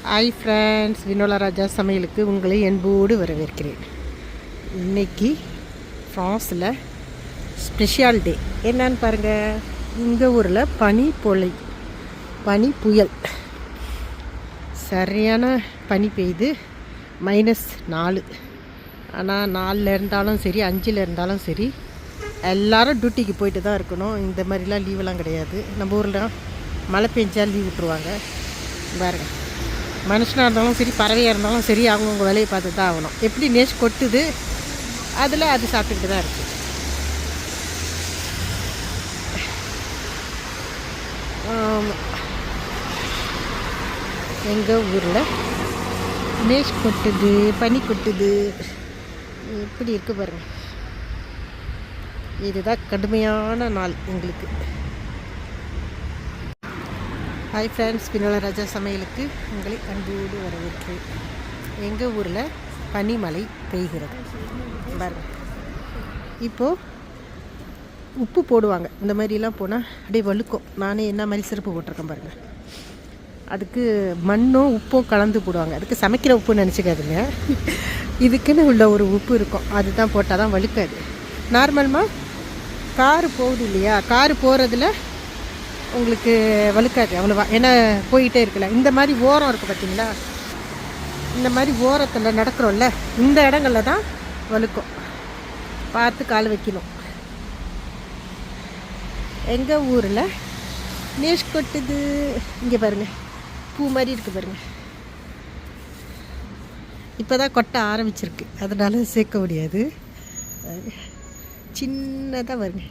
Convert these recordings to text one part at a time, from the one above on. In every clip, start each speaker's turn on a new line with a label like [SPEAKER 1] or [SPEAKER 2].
[SPEAKER 1] Hi friends, Vinola ராஜா சமையலுக்கு உங்களை அன்போடு வரவேற்கிறேன். இன்றைக்கி ஃப்ரான்ஸில் ஸ்பெஷல் டே என்னன்னு பாருங்கள். இந்த ஊரில் பனி புயல் சரியான பனி பெய்யுது. -4. ஆனால் 4 இருந்தாலும் சரி 5 இருந்தாலும் சரி எல்லோரும் டியூட்டிக்கு போயிட்டு தான் இருக்கணும். இந்த மாதிரிலாம் லீவெல்லாம் கிடையாது. நம்ம ஊரில் மழை பெஞ்சால் லீவ் விட்ருவாங்க. பாருங்க, மனுஷனாக இருந்தாலும் சரி பறவையாக இருந்தாலும் சரி அவங்கவுங்க வேலையை பார்த்து தான் ஆகணும். எப்படி நேஷ் கொட்டுது அதில் அது சாப்பிட்டுக்கிட்டு தான் இருக்குது. எங்கள் ஊரில் நேஷ் கொட்டுது, பனி கொட்டுது, எப்படி இருக்குது பாருங்கள். இதுதான் கடுமையான நாள் எங்களுக்கு. ஹாய் ஃப்ரெண்ட்ஸ், வினோலா ராஜா சமையலுக்கு உங்களை அன்போடு வரவேற்கிறேன். எங்கள் ஊரில் பனிமழை பெய்கிறது பாருங்கள். இப்போது உப்பு போடுவாங்க. இந்த மாதிரிலாம் போனால் அப்படியே வழுக்கும். நானே என்ன மாதிரி சிறப்பு போட்டிருக்கேன் பாருங்கள். அதுக்கு மண்ணும் உப்பும் கலந்து போடுவாங்க. அதுக்கு சமைக்கிற உப்புன்னு நினச்சிக்காதுங்க. இதுக்குன்னு உள்ள ஒரு உப்பு இருக்கும், அதுதான் போட்டால் தான் வழுக்காது. நார்மல்மாக காரு போகுது இல்லையா, காரு போகிறதுல உங்களுக்கு வழுக்காது அவ்வளோவா, ஏன்னா போயிட்டே இருக்கல. இந்த மாதிரி ஓரம் இருக்குது பார்த்தீங்களா, இந்த மாதிரி ஓரத்தில் நடக்கிறோம்ல, இந்த இடங்களில் தான் வழுக்கும். பார்த்து கால் வைக்கணும். எங்கள் ஊரில் நேஷ் கொட்டுது. இங்கே பாருங்கள், பூ மாதிரி இருக்குது பாருங்கள். இப்போ தான் கொட்ட ஆரம்பிச்சிருக்கு, அதனால சேர்க்க முடியாது. சின்னதாக வருங்க.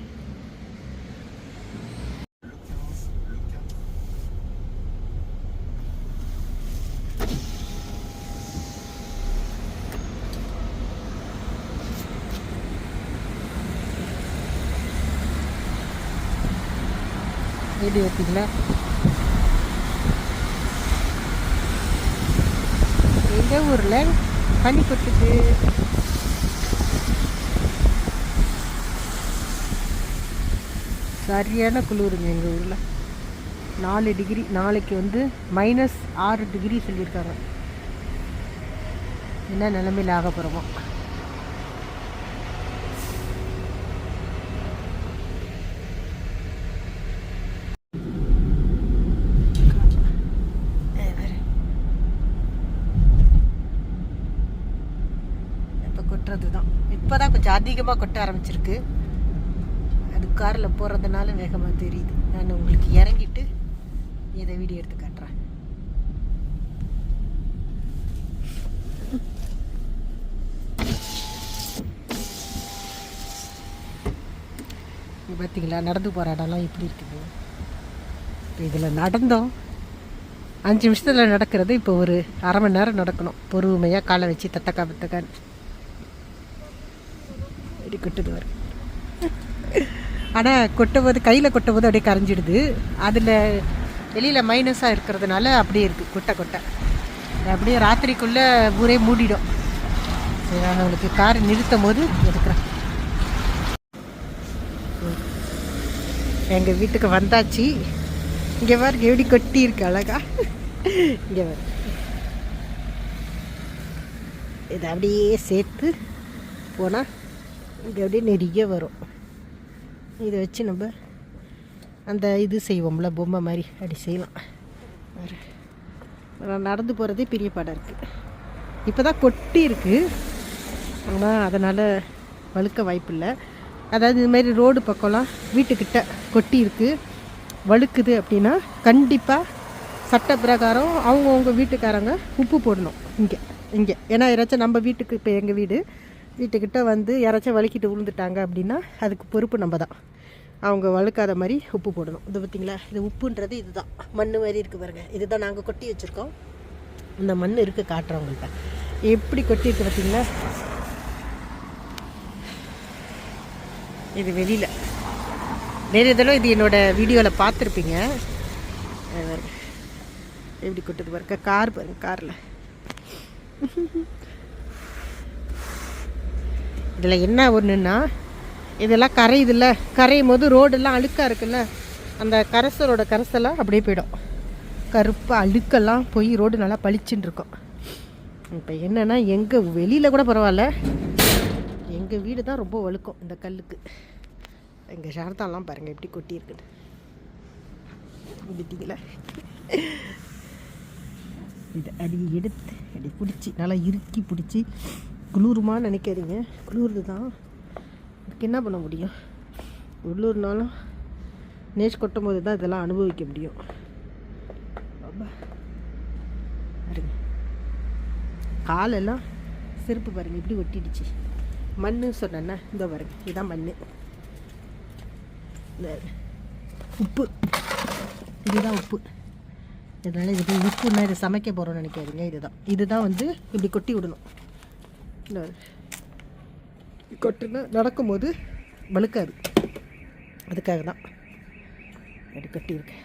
[SPEAKER 1] வீடியோ பார்த்தீங்களா? எங்கள் ஊரில் பனி கொட்டுது. சரியான குளிருங்க எங்கள் ஊரில். 4 டிகிரி. நாளைக்கு -6 டிகிரி சொல்லியிருக்காங்க. என்ன நிலைமையில் ஆக போகிறோமோ. கொட்டுறது தான் இப்போ தான் கொஞ்சம் அதிகமாக கொட்ட ஆரம்பிச்சிருக்கு. அது காரில் போகிறதுனால வேகமாக தெரியுது. நான் உங்களுக்கு இறங்கிட்டு இதை வீடியோ எடுத்து காட்டுறேன். பார்த்தீங்களா, நடந்து போகிற இடம்லாம் எப்படி இருக்குது. இப்போ இதில் நடந்தோம் 5 நிமிஷத்தில் நடக்கிறது இப்போ ஒரு அரை மணி நேரம் நடக்கணும். பொறுமையாக காலை வச்சு தத்தக்கான்னு கொட்டுது வரும். ஆனால் கொட்டும்போது கையில் கொட்டும்போது அப்படியே கரைஞ்சிடுது. அதில் வெளியில் மைனஸாக இருக்கிறதுனால அப்படியே இருக்குது கொட்டை அப்படியே ராத்திரிக்குள்ளே ஊரே மூடிடும். சரி, நான் உங்களுக்கு கார் நிறுத்தும் போது எடுக்கிறேன். எங்கள் வீட்டுக்கு வந்தாச்சு. இங்கே பாருங்க எப்படி கொட்டி இருக்கு அழகா. இங்கே பாரு, இதை அப்படியே சேர்த்து போனால் இங்கே அப்படியே நிறைய வரும். இதை வச்சு நம்ம அந்த இது செய்வோம்ல, பொம்மை மாதிரி அப்படி செய்யலாம். நான் நடந்து போகிறதே பெரிய பாடம் இருக்குது. இப்போ தான் கொட்டி இருக்குது, ஆனால் அதனால் வழுக்க வாய்ப்பில்லை. அதாவது இது மாதிரி ரோடு பக்கம்லாம் வீட்டுக்கிட்ட கொட்டி இருக்குது, வழுக்குது அப்படின்னா கண்டிப்பாக சட்ட பிரகாரம் அவங்கவுங்க வீட்டுக்காரங்க உப்பு போடணும். இங்கே ஏன்னா யாராச்சும் நம்ம வீட்டுக்கு, இப்போ எங்கள் வீட்டுக்கிட்ட யாராச்சும் வழுக்கிட்டு விழுந்துட்டாங்க அப்படின்னா அதுக்கு பொறுப்பு நம்ம தான். அவங்க வழுக்காத மாதிரி உப்பு போடணும். இது பார்த்திங்களா, இது உப்புன்றது இதுதான். மண் மாதிரி இருக்குது பாருங்கள். இதுதான் நாங்கள் கொட்டி வச்சுருக்கோம். இந்த மண் இருக்குது, காட்டுறவங்கள்ட்ட எப்படி கொட்டி இருக்குது பார்த்திங்களா. இது வெளியில் நிறைய தடவை இது என்னோடய வீடியோவில் பார்த்துருப்பீங்க. எப்படி கொட்டுது பாருங்க. கார் பாருங்க, காரில் இதில் என்ன ஒன்றுன்னா, இதெல்லாம் கரையும் போது ரோடெல்லாம் அழுக்காக இருக்குல்ல, அந்த கரைசலோட கரைசலாக அப்படியே போயிடும். கருப்பாக அழுக்கெல்லாம் போய் ரோடு நல்லா பளிச்சுன்னு இருக்கும். இப்போ என்னென்னா எங்கள் வெளியில் கூட பரவாயில்ல, எங்கள் வீடு தான் ரொம்ப வழுக்கும் இந்த கல்லுக்கு. எங்கள் சாரதாலாம் பாருங்கள் எப்படி கொட்டியிருக்குன்னு. விட்டீங்களா? இதை அடி எடுத்து அடி பிடிச்சி நல்லா இறுக்கி பிடிச்சி குளிருமான்னு நினைக்காதீங்க, குளிர்து தான். அதுக்கு என்ன பண்ண முடியும்? உள்ளூர்னாலும் நேஷ் கொட்டும் போது தான் இதெல்லாம் அனுபவிக்க முடியும். காலெல்லாம் செருப்பு பாருங்கள் இப்படி ஒட்டிடுச்சு. மண்ணு சொன்னேன்னா இந்த பாருங்க, இதுதான் மண். உப்பு, இதுதான் உப்பு. இதனால் இது உப்புன்னா இதை சமைக்க போகிறோன்னு நினைக்காதீங்க. இதுதான் வந்து இப்படி கொட்டி விடணும். கொட்டுனா நடக்கும்போது வழுக்காது, அதுக்காக தான் அப்படி கட்டியிருக்கேன்.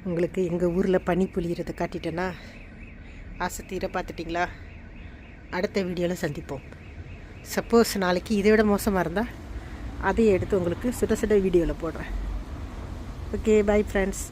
[SPEAKER 1] உங்களுக்கு எங்கள் ஊரில் பனி புளியறதை காட்டிட்டேன்னா ஆசை தீர பார்த்துட்டிங்களா? அடுத்த வீடியோவில் சந்திப்போம். சப்போஸ் நாளைக்கு இதை விட மோசமாக இருந்தால் அதையும் எடுத்து உங்களுக்கு சுட சுட வீடியோவில் போடுறேன். Okay, bye friends.